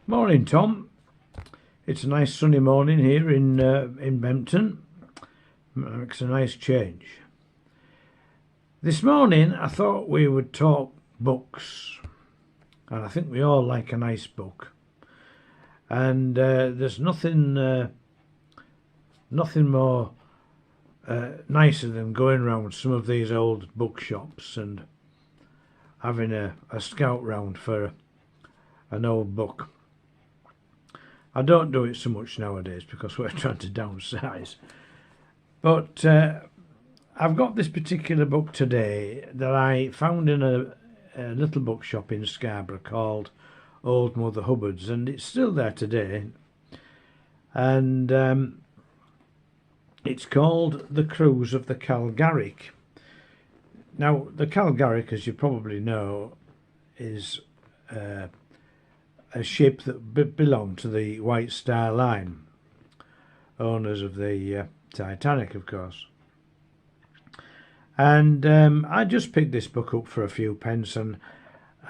Morning, Tom. It's a nice sunny morning here in Bempton. Makes a nice change. This morning I thought we would talk books, and I think we all like a nice book. And there's nothing more nicer than going round some of these old bookshops and having a scout round for an old book. I don't do it so much nowadays because we're trying to downsize. But I've got this particular book today that I found in a little bookshop in Scarborough called Old Mother Hubbard's, and it's still there today. And it's called The Cruise of the Calgaric. Now, the Calgaric, as you probably know, is a ship that belonged to the White Star Line, owners of the Titanic, of course. And I just picked this book up for a few pence, and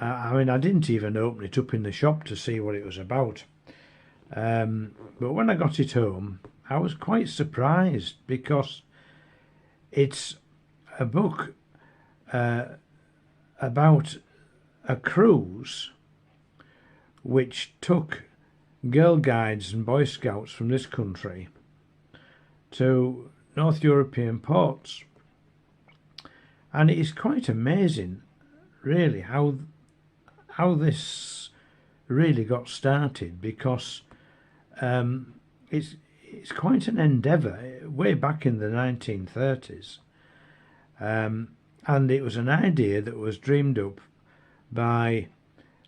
I mean, I didn't even open it up in the shop to see what it was about. But when I got it home, I was quite surprised because it's a book about a cruise which took Girl Guides and Boy Scouts from this country to North European ports. And it is quite amazing, really, how this really got started, because it's quite an endeavour way back in the 1930s. And it was an idea that was dreamed up by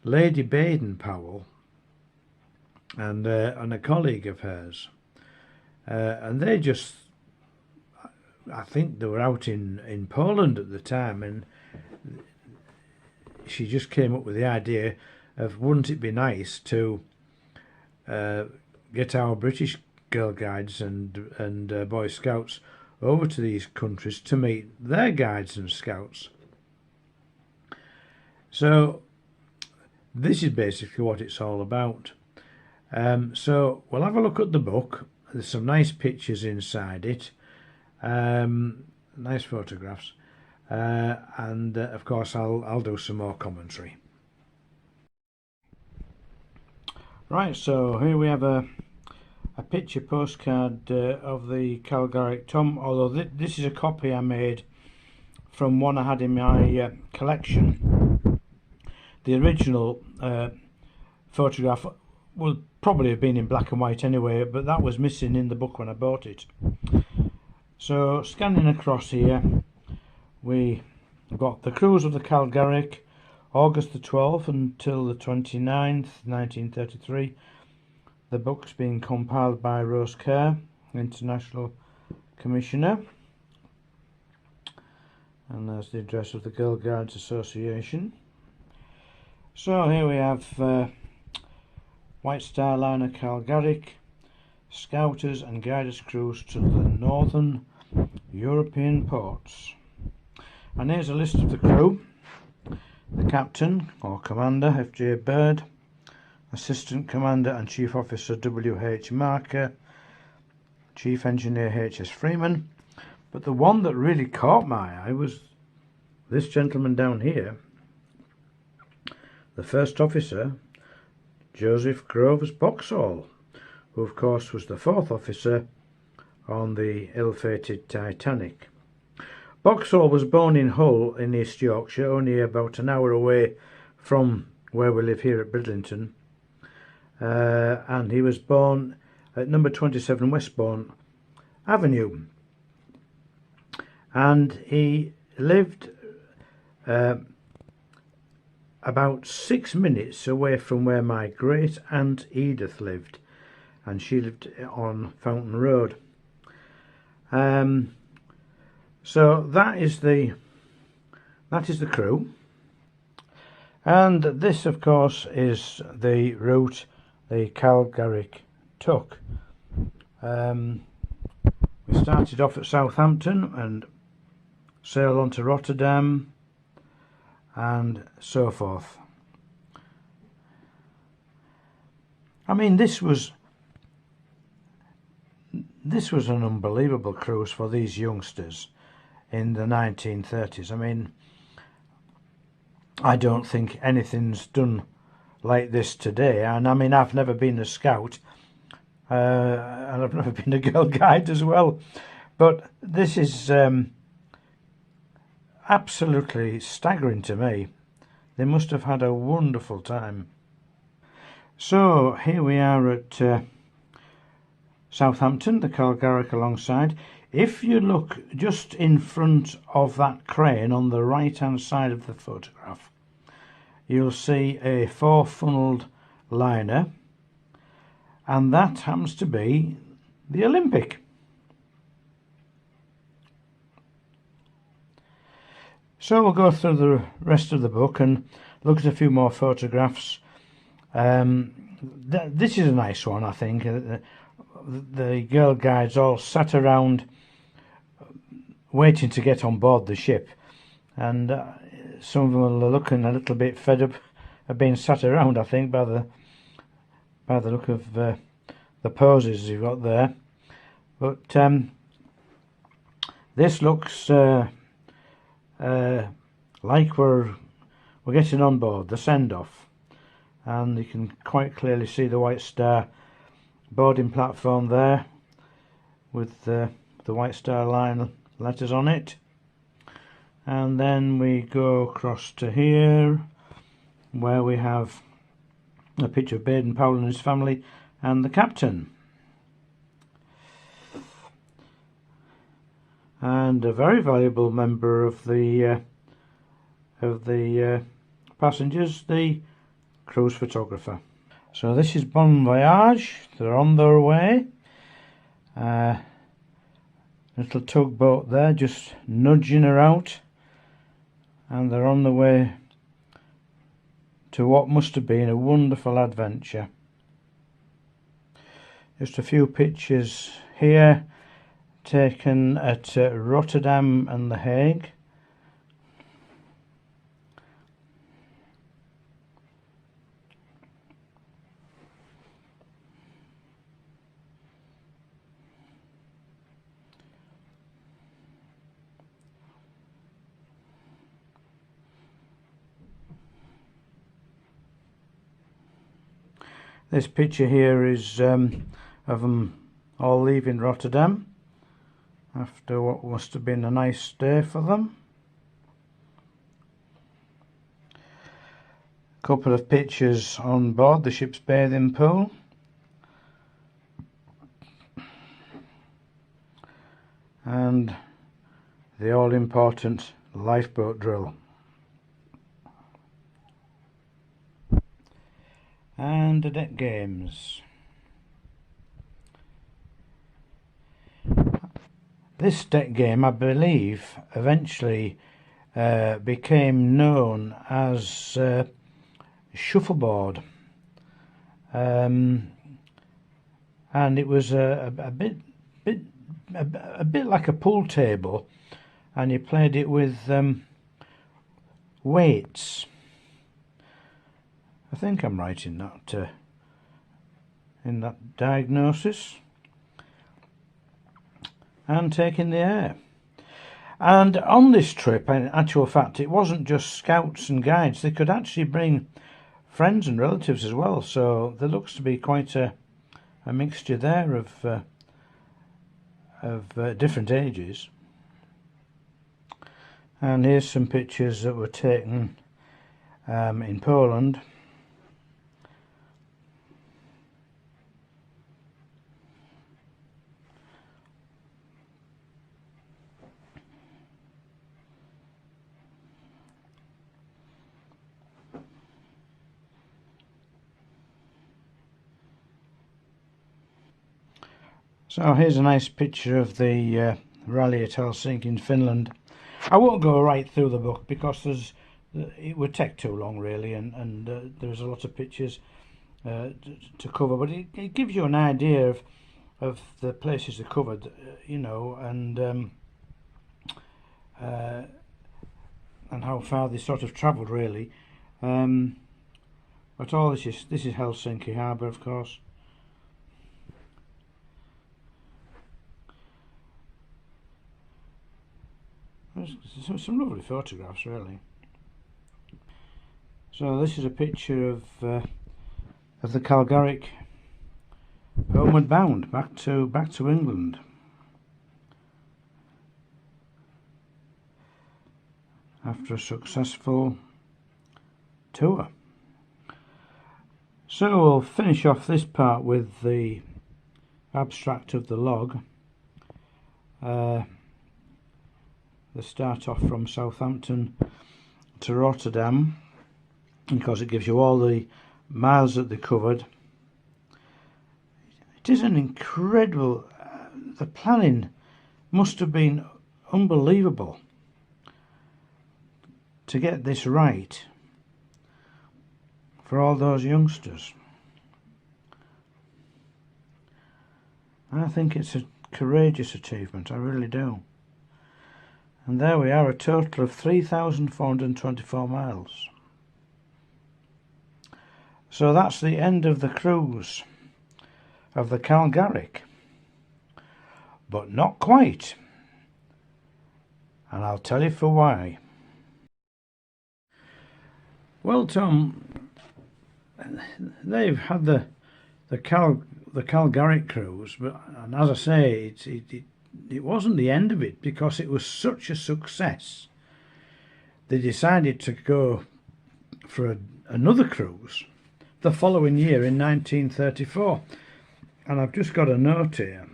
Lady Baden-Powell and a colleague of hers, and they just, I think they were out in Poland at the time, and she just came up with the idea of, wouldn't it be nice to get our British Girl Guides and Boy Scouts over to these countries to meet their guides and scouts. So this is basically what it's all about. So we'll have a look at the book. There's some nice pictures inside it, nice photographs, and of course I'll do some more commentary. Right, so here we have a picture postcard of the Calgaric, Tom, although this is a copy I made from one I had in my collection. The original photograph will probably have been in black and white anyway, but that was missing in the book when I bought it. So scanning across here, we got The Cruise of the Calgaric, August the 12th until the 29th, 1933. The book's being compiled by Rose Kerr, International Commissioner. And there's the address of the Girl Guides Association. So here we have White Star Liner Calgaric, Scouters and Guiders Cruise to the Northern European ports. And here's a list of the crew. The Captain or Commander F.J. Bird, Assistant Commander and Chief Officer W.H. Marker, Chief Engineer H.S. Freeman. But the one that really caught my eye was this gentleman down here, the First Officer, Joseph Groves Boxall, who of course was the Fourth Officer on the ill-fated Titanic. Boxall was born in Hull in East Yorkshire, only about an hour away from where we live here at Bridlington, and he was born at number 27 Westbourne Avenue, and he lived about 6 minutes away from where my great aunt Edith lived, and she lived on Fountain Road. So that is the crew, and this of course is the route the Calgaric took. We started off at Southampton and sailed on to Rotterdam and so forth. I mean, this was an unbelievable cruise for these youngsters in the 1930s. I mean, I don't think anything's done like this today. And I mean, I've never been a scout, and I've never been a Girl Guide as well. But this is absolutely staggering to me. They must have had a wonderful time. So here we are at Southampton, the Calgaric alongside. If you look just in front of that crane on the right hand side of the photograph, you'll see a 4-funnelled liner, and that happens to be the Olympic. So we'll go through the rest of the book and look at a few more photographs. This is a nice one, I think. The Girl Guides all sat around waiting to get on board the ship, and some of them are looking a little bit fed up of being sat around, I think, by the look of the poses you've got there. But this looks like we're getting on board, the send-off, and you can quite clearly see the White Star boarding platform there with the White Star Line letters on it. And then we go across to here, where we have a picture of Baden Powell and his family and the captain, and a very valuable member of the passengers, the cruise photographer. So this is Bon Voyage. They're on their way. Little tugboat there just nudging her out, and they're on the way to what must have been a wonderful adventure. Just a few pictures here taken at Rotterdam and The Hague. This picture here is of them all leaving Rotterdam after what must have been a nice day for them. A couple of pictures on board the ship's bathing pool. And the all-important lifeboat drill. And the deck games. This deck game, I believe, eventually became known as shuffleboard, and it was a bit like a pool table, and you played it with weights. I think I'm right in that diagnosis. And taking the air. And on this trip, in actual fact, it wasn't just scouts and guides. They could actually bring friends and relatives as well. So there looks to be quite a mixture there of different ages. And here's some pictures that were taken in Poland. So here's a nice picture of the rally at Helsinki in Finland. I won't go right through the book because it would take too long really, and there's a lot of pictures to cover, but it gives you an idea of the places they covered, you know, and how far they sort of travelled really. When But all this is Helsinki Harbour, of course. There's some lovely photographs, really. So this is a picture of the Calgaric homeward bound back to England. After a successful tour. So we'll finish off this part with the abstract of the log. They start off from Southampton to Rotterdam, because it gives you all the miles that they covered. It is an incredible, the planning must have been unbelievable to get this right for all those youngsters. I think it's a courageous achievement, I really do. And there we are, a total of 3,424 miles. So that's the end of the cruise of the Calgaric. But not quite. And I'll tell you for why. Well, Tom, they've had the Calgaric cruise, but, and as I say, it wasn't the end of it, because it was such a success. They decided to go for another cruise the following year in 1934, and I've just got a note here.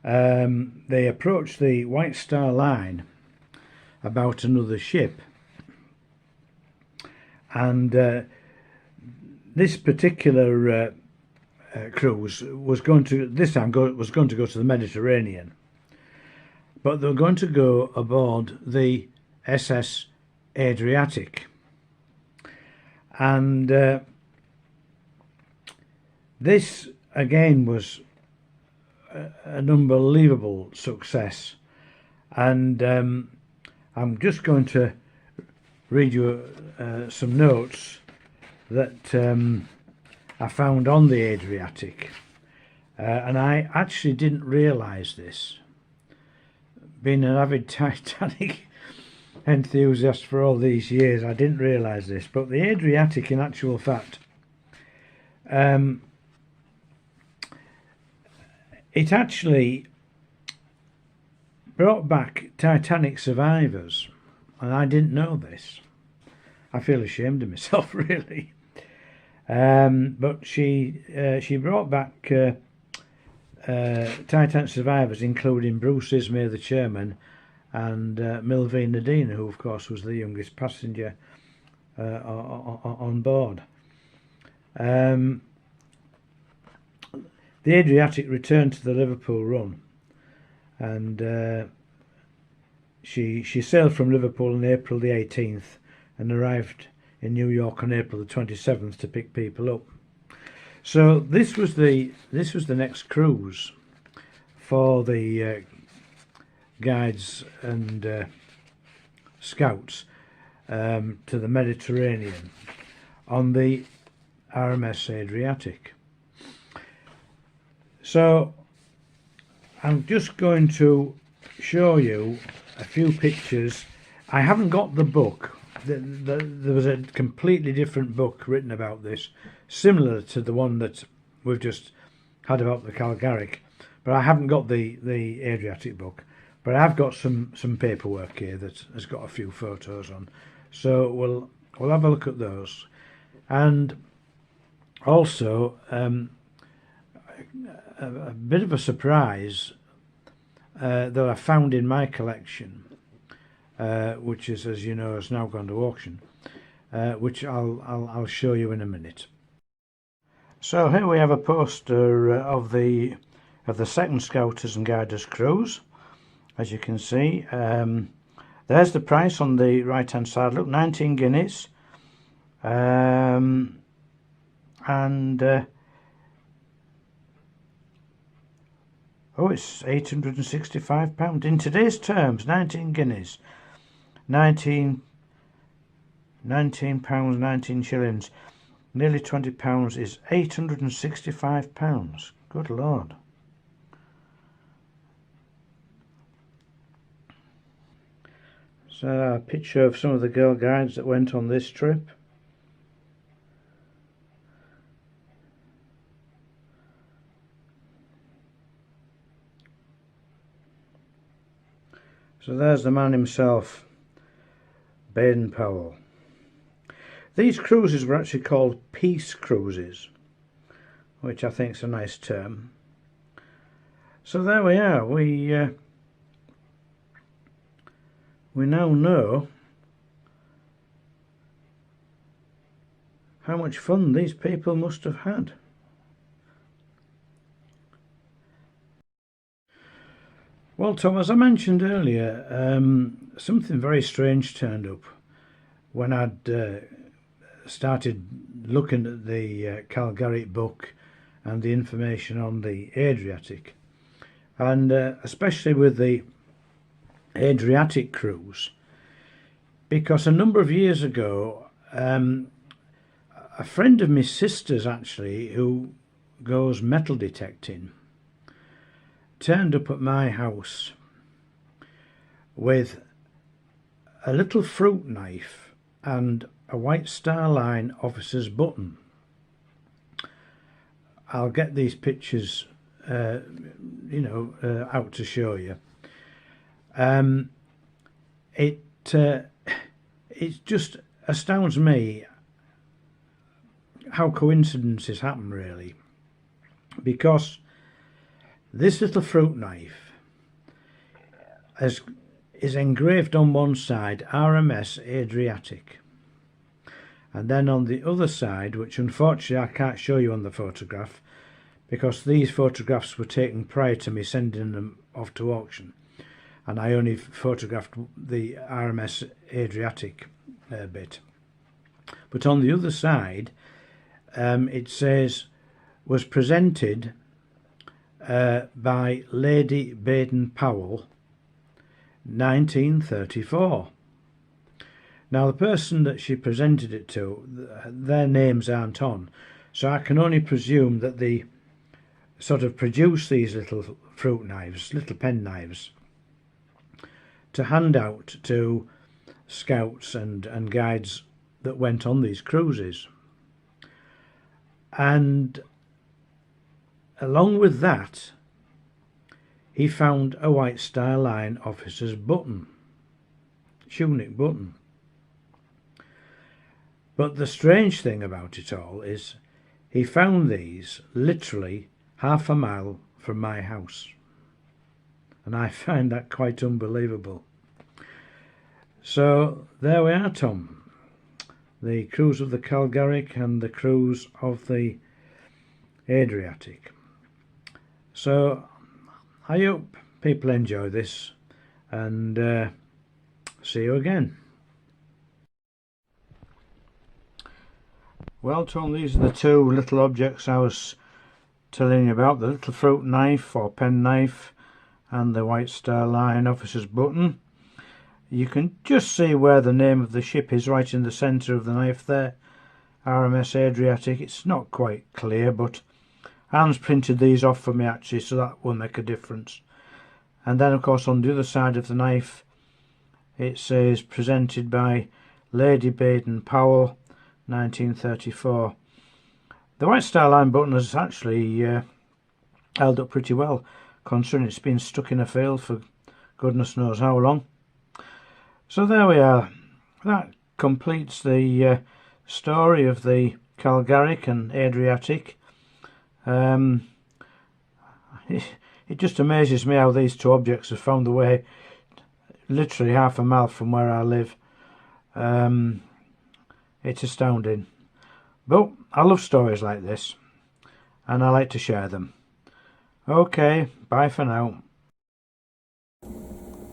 They approached the White Star Line about another ship, and this particular cruise was going to go to the Mediterranean, but they were going to go aboard the SS Adriatic, and this again was an unbelievable success. And I'm just going to read you some notes that I found on the Adriatic, and I actually didn't realise this. Being an avid Titanic enthusiast for all these years, I didn't realise this, but the Adriatic, in actual fact, it actually brought back Titanic survivors, and I didn't know this. I feel ashamed of myself, really. But she brought back Titanic survivors, including Bruce Ismay, the chairman, and Milvine Nadine, who of course was the youngest passenger on board. The Adriatic returned to the Liverpool run, and she sailed from Liverpool on April the 18th and arrived in New York on April the 27th to pick people up. So this was the next cruise for the guides and scouts to the Mediterranean on the RMS Adriatic. So I'm just going to show you a few pictures. I haven't got the book. There was a completely different book written about this, similar to the one that we've just had about the Calgaric, but I haven't got the Adriatic book. But I've got some paperwork here that has got a few photos on, so we'll have a look at those. And also a bit of a surprise that I found in my collection, which is, as you know, has now gone to auction, which I'll show you in a minute. So here we have a poster of the second Scouters and Guiders cruise. As you can see, there's the price on the right hand side. Look, 19 guineas, and oh, it's £865 in today's terms. 19 guineas, 19 £19, 19 shillings. Nearly £20 is £865. Good Lord. So a picture of some of the girl guides that went on this trip. So there's the man himself, Baden-Powell. These cruises were actually called peace cruises, which I think is a nice term. So there we are. We now know how much fun these people must have had. Well, Tom, as I mentioned earlier, something very strange turned up when I'd started looking at the Calgaric book and the information on the Adriatic, and especially with the Adriatic cruise, because a number of years ago a friend of my sister's, actually, who goes metal detecting, turned up at my house with a little fruit knife and a White Star Line officer's button. I'll get these pictures out to show you. It just astounds me how coincidences happen, really, because this little fruit knife is engraved on one side RMS Adriatic, and then on the other side, which unfortunately I can't show you on the photograph because these photographs were taken prior to me sending them off to auction, and I only photographed the RMS Adriatic bit. But on the other side it says was presented by Lady Baden-Powell, 1934. Now the person that she presented it to, their names aren't on, so I can only presume that they sort of produce these little fruit knives, little pen knives, to hand out to scouts and guides that went on these cruises. And along with that, he found a White Star Line officer's button, tunic button. But the strange thing about it all is he found these literally half a mile from my house, and I find that quite unbelievable. So there we are, Tom. The cruise of the Calgaric and the cruise of the Adriatic. So I hope people enjoy this, and see you again. Well, Tom, these are the two little objects I was telling you about, the little fruit knife or pen knife and the White Star Line officer's button. You can just see where the name of the ship is right in the centre of the knife there, RMS Adriatic. It's not quite clear, but Hans printed these off for me actually, so that will make a difference. And then of course on the other side of the knife it says presented by Lady Baden-Powell, 1934. The White Star Line button has actually held up pretty well, considering it's been stuck in a field for goodness knows how long. So there we are. That completes the story of the Calgaric and Adriatic. It just amazes me how these two objects have found their way literally half a mile from where I live. It's astounding. But I love stories like this, and I like to share them. Okay, bye for now.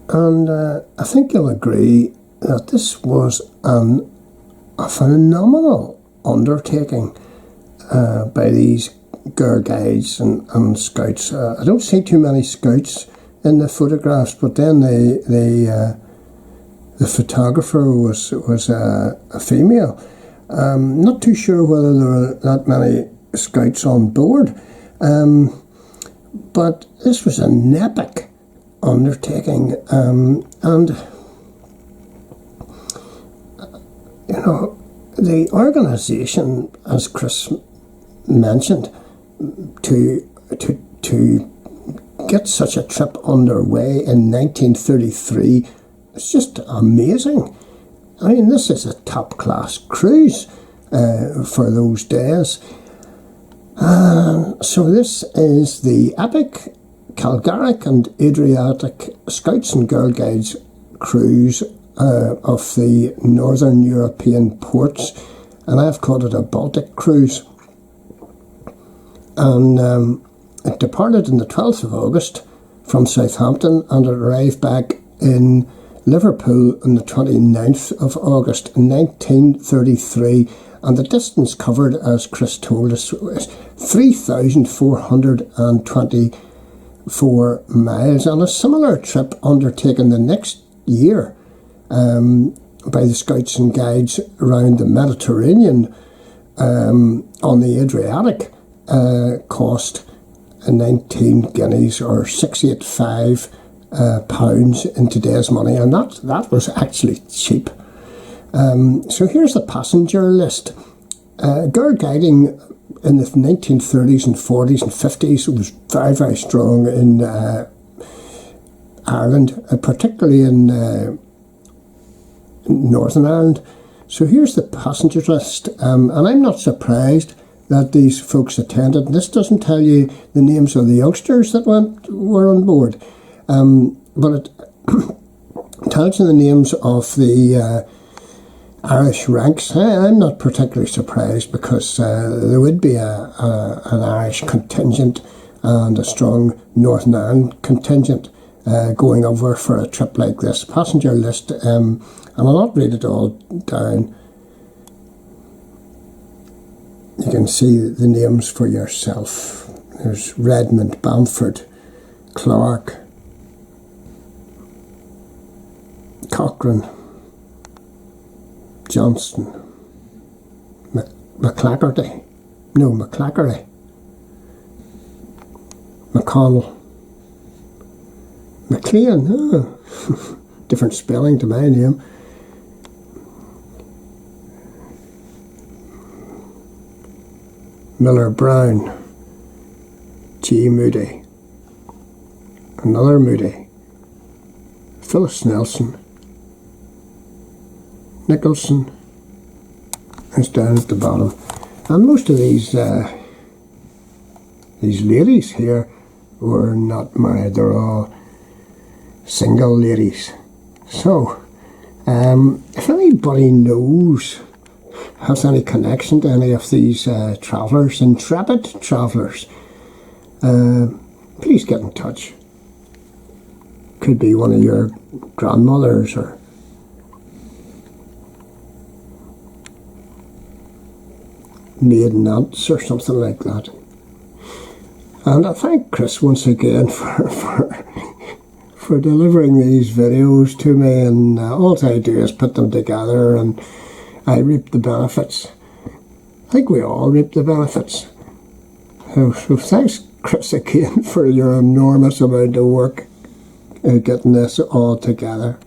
And I think you'll agree that this was a phenomenal undertaking by these girl guides and scouts. I don't see too many scouts in the photographs, but then they the photographer was a female. Not too sure whether there were that many scouts on board, but this was an epic undertaking, and you know, the organisation, as Chris mentioned, to get such a trip underway in 1933, it's just amazing. I mean, this is a top-class cruise for those days. So this is the epic Calgaric and Adriatic Scouts and Girl Guides cruise of the northern European ports, and I've called it a Baltic cruise. And it departed on the 12th of August from Southampton, and it arrived back in Liverpool on the 29th of August 1933, and the distance covered, as Chris told us, was 3,424 miles, and a similar trip undertaken the next year by the Scouts and Guides around the Mediterranean on the Adriatic cost 19 guineas or 685 pounds in today's money, and that was actually cheap. So here's the passenger list. Girl guiding in the 1930s and 40s and 50s was very, very strong in Ireland, particularly in Northern Ireland. So here's the passengers list, and I'm not surprised that these folks attended. This doesn't tell you the names of the youngsters that were on board, but it tells you the names of the Irish ranks. I'm not particularly surprised, because there would be an Irish contingent and a strong Northern Ireland contingent going over for a trip like this. Passenger list, and I'll not read it all down. You can see the names for yourself. There's Redmond, Bamford, Clark, Cochrane, Johnston, McClackery, McConnell, McLean, different spelling to my name. Miller Brown, G. Moody, another Moody, Phyllis Nelson, Nicholson is down at the bottom, and most of these ladies here were not married. They're all single ladies. So, if anybody has any connection to any of these travellers, intrepid travellers, please get in touch. Could be one of your grandmothers or maiden aunts or something like that. And I thank Chris once again for delivering these videos to me, and all I do is put them together and I reap the benefits. I think we all reap the benefits. So thanks, Chris, again for your enormous amount of work getting this all together.